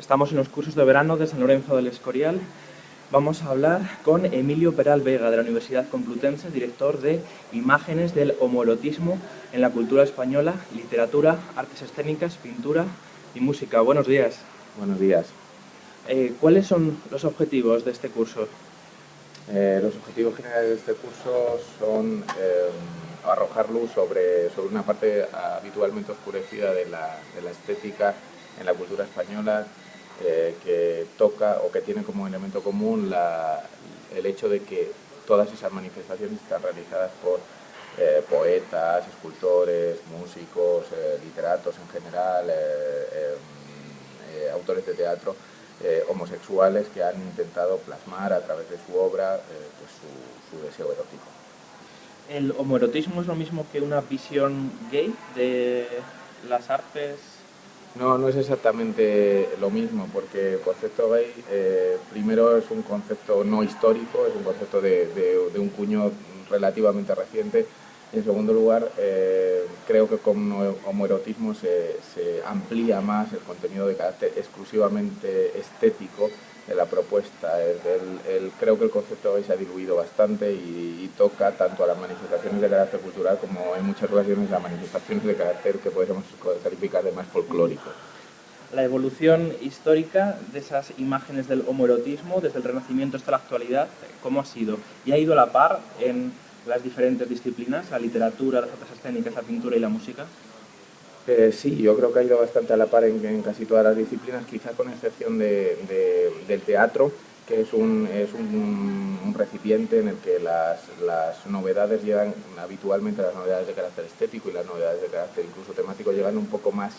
Estamos en los cursos de verano de San Lorenzo del Escorial. Vamos a hablar con Emilio Peral Vega, de la Universidad Complutense, director de Imágenes del homoerotismo en la cultura española, literatura, artes escénicas, pintura y música. Buenos días. Buenos días. ¿Cuáles son los objetivos de este curso? Los objetivos generales de este curso son arrojar luz sobre una parte habitualmente oscurecida de la estética en la cultura española, que toca o que tiene como elemento común el hecho de que todas esas manifestaciones están realizadas por poetas, escultores, músicos, literatos en general, autores de teatro, homosexuales que han intentado plasmar a través de su obra pues su deseo erótico. ¿El homoerotismo es lo mismo que una visión gay de las artes? No es exactamente lo mismo, porque el concepto gay primero es un concepto no histórico, es un concepto de un cuño relativamente reciente. En segundo lugar, creo que con homoerotismo se amplía más el contenido de carácter exclusivamente estético de la propuesta. Creo que el concepto hoy se ha diluido bastante y toca tanto a las manifestaciones de carácter cultural como en muchas ocasiones a manifestaciones de carácter que podríamos calificar de más folclórico. La evolución histórica de esas imágenes del homoerotismo desde el Renacimiento hasta la actualidad, ¿cómo ha sido? ¿Y ha ido a la par en las diferentes disciplinas, la literatura, las artes escénicas, la pintura y la música? Sí, yo creo que ha ido bastante a la par en casi todas las disciplinas, quizá con excepción del teatro, que es un recipiente en el que las novedades llegan habitualmente, las novedades de carácter estético y las novedades de carácter incluso temático llegan un poco más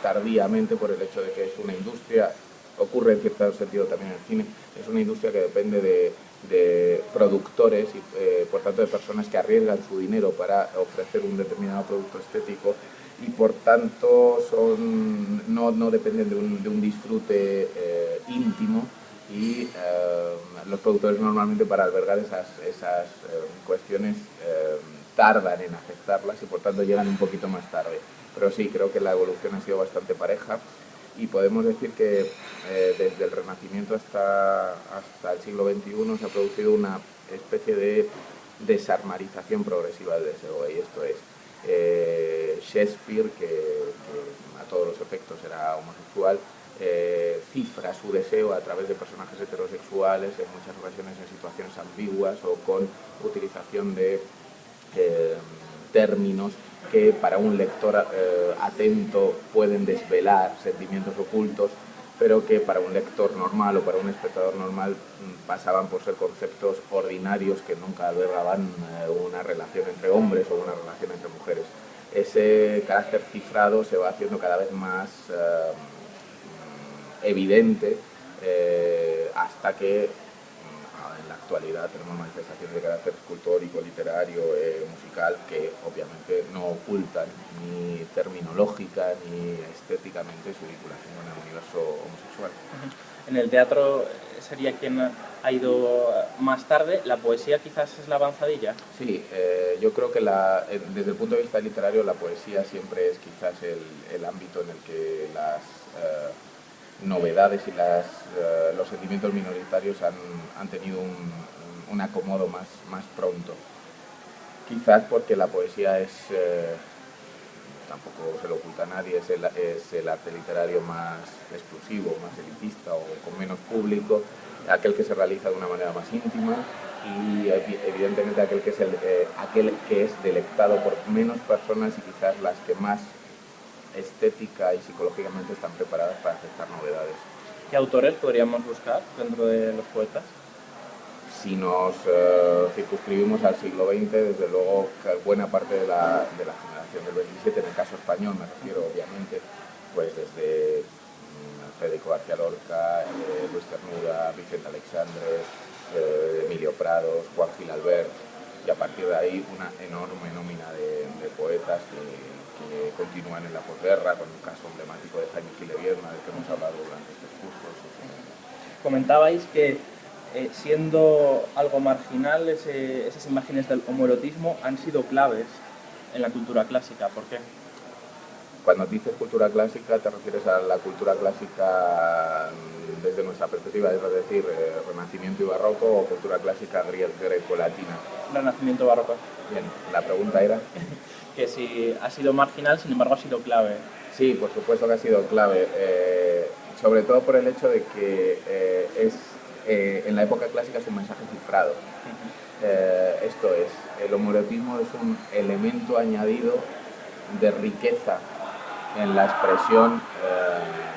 tardíamente por el hecho de que es una industria. Ocurre en cierto sentido también en el cine, es una industria que depende de productores y por tanto de personas que arriesgan su dinero para ofrecer un determinado producto estético y por tanto no dependen de un disfrute íntimo y los productores normalmente para albergar esas cuestiones tardan en aceptarlas y por tanto llegan un poquito más tarde. Pero sí, creo que la evolución ha sido bastante pareja. Y podemos decir que desde el Renacimiento hasta el siglo XXI se ha producido una especie de desarmarización progresiva del deseo gay. Esto es, Shakespeare, que a todos los efectos era homosexual, cifra su deseo a través de personajes heterosexuales, en muchas ocasiones en situaciones ambiguas o con utilización de términos que para un lector atento pueden desvelar sentimientos ocultos, pero que para un lector normal o para un espectador normal pasaban por ser conceptos ordinarios que nunca albergaban una relación entre hombres o una relación entre mujeres. Ese carácter cifrado se va haciendo cada vez más evidente hasta que en la actualidad tenemos manifestaciones de carácter escultórico, literario, musical, que obviamente no ocultan ni terminológica ni estéticamente su vinculación con el universo homosexual. En el teatro sería quien ha ido más tarde. ¿La poesía quizás es la avanzadilla? Sí, yo creo que desde el punto de vista literario la poesía siempre es quizás el ámbito en el que las novedades y los sentimientos minoritarios han tenido un acomodo más pronto. Quizás porque la poesía es, tampoco se lo oculta a nadie, es el arte literario más exclusivo, más elitista o con menos público, aquel que se realiza de una manera más íntima y evidentemente aquel que es delectado por menos personas y quizás las que más estética y psicológicamente están preparadas para aceptar novedades. ¿Qué autores podríamos buscar dentro de los poetas? Si nos circunscribimos al siglo XX, desde luego buena parte de la generación del XXVII, en el caso español me refiero obviamente, pues desde Federico García Lorca, Luis Cernuda, Vicente Aleixandre, Emilio Prados, Juan Gil Albert, y a partir de ahí una enorme nómina de poetas que continúan en la posguerra, con un caso emblemático de Jaime Gil de Viedma, del que hemos hablado durante estos cursos. Comentabais que siendo algo marginal, esas imágenes del homoerotismo han sido claves en la cultura clásica. ¿Por qué? Cuando dices cultura clásica, ¿te refieres a la cultura clásica desde nuestra perspectiva, es decir, Renacimiento y Barroco, o cultura clásica greco-latina? Renacimiento barroco. Bien, la pregunta era... Que si ha sido marginal, sin embargo ha sido clave. Sí, por supuesto que ha sido clave, sobre todo por el hecho de que en la época clásica es un mensaje cifrado. Esto es, el homoerotismo es un elemento añadido de riqueza en la expresión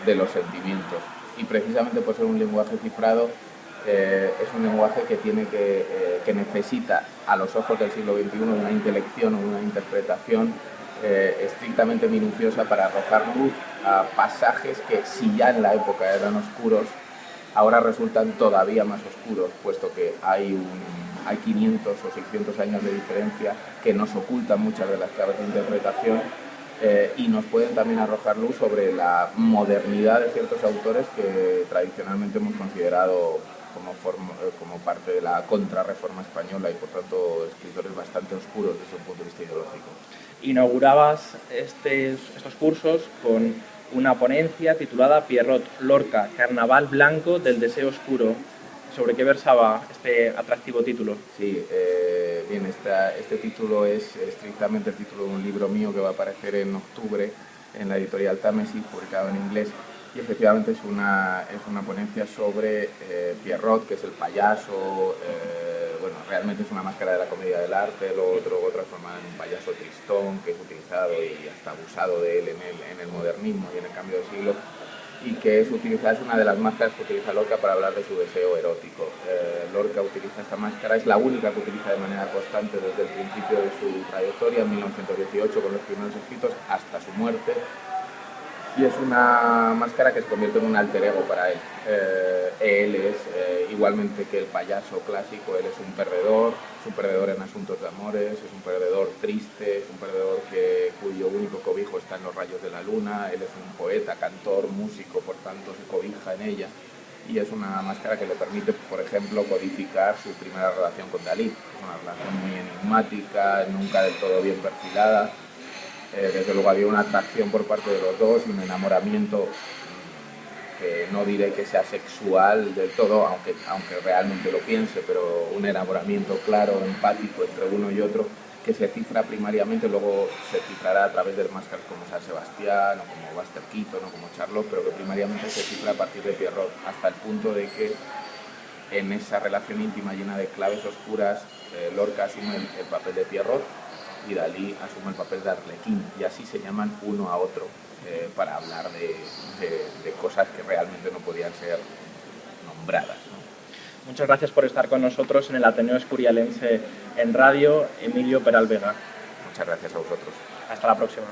de los sentimientos, y precisamente por ser un lenguaje cifrado es un lenguaje que necesita a los ojos del siglo XXI una intelección o una interpretación estrictamente minuciosa para arrojar luz a pasajes que, si ya en la época eran oscuros, ahora resultan todavía más oscuros, puesto que hay 500 o 600 años de diferencia que nos ocultan muchas de las claves de interpretación y nos pueden también arrojar luz sobre la modernidad de ciertos autores que tradicionalmente hemos considerado como parte de la contrarreforma española, y por tanto escritores bastante oscuros desde un punto de vista ideológico. Inaugurabas estos cursos con una ponencia titulada Pierrot, Lorca, Carnaval Blanco del Deseo Oscuro. ¿Sobre qué versaba este atractivo título? Sí, bien, este título es estrictamente el título de un libro mío que va a aparecer en octubre en la editorial Támesis, publicado en inglés, y efectivamente es una ponencia sobre Pierrot, que es el payaso. Bueno, realmente es una máscara de la comedia del arte, luego transformada en un payaso tristón, que es utilizado y hasta abusado de él en el modernismo y en el cambio de siglo, y que es una de las máscaras que utiliza Lorca para hablar de su deseo erótico. Lorca utiliza esta máscara, es la única que utiliza de manera constante desde el principio de su trayectoria, en 1918, con los primeros escritos, hasta su muerte, y es una máscara que se convierte en un alter ego para él. Él es, igualmente que el payaso clásico, él es un perdedor en asuntos de amores, es un perdedor triste, es un perdedor cuyo único cobijo está en los rayos de la luna. Él es un poeta, cantor, músico, por tanto se cobija en ella, y es una máscara que le permite, por ejemplo, codificar su primera relación con Dalí. Es una relación muy enigmática, nunca del todo bien perfilada. Desde luego había una atracción por parte de los dos y un enamoramiento que no diré que sea sexual del todo, aunque realmente lo piense, pero un enamoramiento claro, empático entre uno y otro, que se cifra primariamente, luego se cifrará a través de máscaras como San Sebastián o como Buster Keaton o como Charlotte, pero que primariamente se cifra a partir de Pierrot, hasta el punto de que en esa relación íntima llena de claves oscuras, Lorca asume el papel de Pierrot y Dalí asume el papel de Arlequín, y así se llaman uno a otro para hablar de cosas que realmente no podían ser nombradas, ¿no? Muchas gracias por estar con nosotros en el Ateneo Escurialense en Radio, Emilio Peral Vega. Muchas gracias a vosotros. Hasta la próxima.